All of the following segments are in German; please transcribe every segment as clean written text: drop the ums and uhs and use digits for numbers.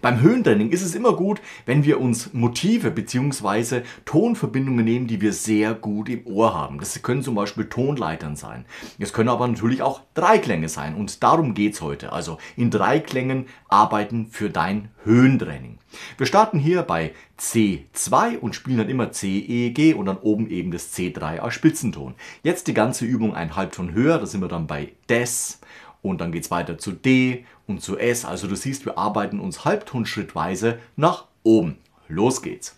Beim Höhentraining ist es immer gut, wenn wir uns Motive bzw. Tonverbindungen nehmen, die wir sehr gut im Ohr haben. Das können zum Beispiel Tonleitern sein. Es können aber natürlich auch Dreiklänge sein und darum geht es heute. Also in Dreiklängen arbeiten für dein Höhentraining. Wir starten hier bei C2 und spielen dann immer C, E, G und dann oben eben das C3 als Spitzenton. Jetzt die ganze Übung einen Halbton höher, da sind wir dann bei Des und dann geht es weiter zu D und zu S. Also du siehst, wir arbeiten uns halbtonschrittweise nach oben. Los geht's.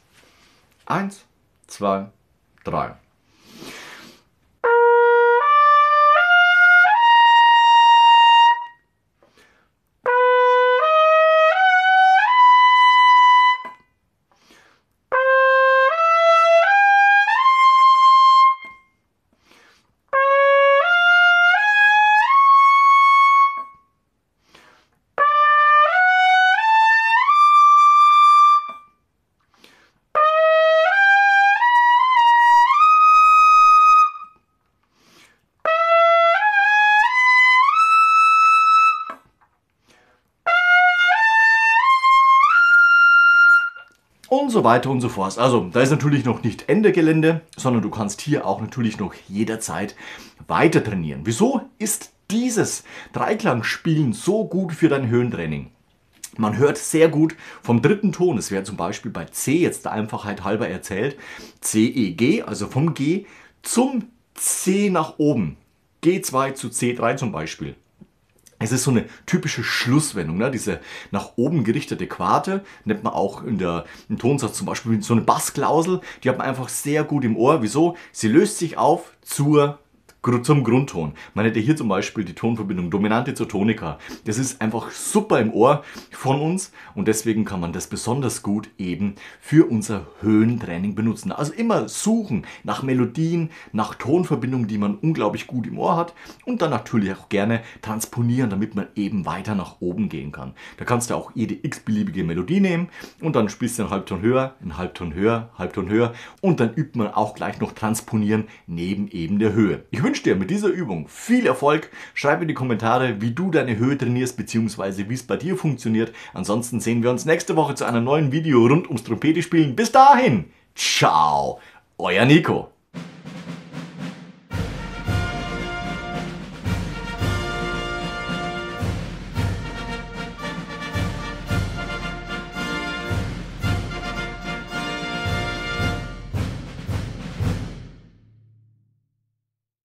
1, 2, 3. Und so weiter und so fort. Also da ist natürlich noch nicht Ende Gelände, sondern du kannst hier auch natürlich noch jederzeit weiter trainieren. Wieso ist dieses Dreiklangspielen so gut für dein Höhentraining? Man hört sehr gut vom dritten Ton, es wäre zum Beispiel bei C, jetzt der Einfachheit halber erzählt, C, E, G, also vom G zum C nach oben. G2 zu C3 zum Beispiel. Es ist so eine typische Schlusswendung, ne? Diese nach oben gerichtete Quarte, nennt man auch im Tonsatz zum Beispiel so eine Bassklausel, die hat man einfach sehr gut im Ohr. Wieso? Sie löst sich auf zum Grundton. Man hätte hier zum Beispiel die Tonverbindung Dominante zur Tonika. Das ist einfach super im Ohr von uns und deswegen kann man das besonders gut eben für unser Höhentraining benutzen. Also immer suchen nach Melodien, nach Tonverbindungen, die man unglaublich gut im Ohr hat und dann natürlich auch gerne transponieren, damit man eben weiter nach oben gehen kann. Da kannst du auch jede x-beliebige Melodie nehmen und dann spielst du einen Halbton höher, einen Halbton höher, Halbton höher und dann übt man auch gleich noch Transponieren neben eben der Höhe. Ich wünsche dir mit dieser Übung viel Erfolg. Schreib in die Kommentare, wie du deine Höhe trainierst bzw. wie es bei dir funktioniert. Ansonsten sehen wir uns nächste Woche zu einem neuen Video rund ums Trompete spielen. Bis dahin, ciao, euer Nico.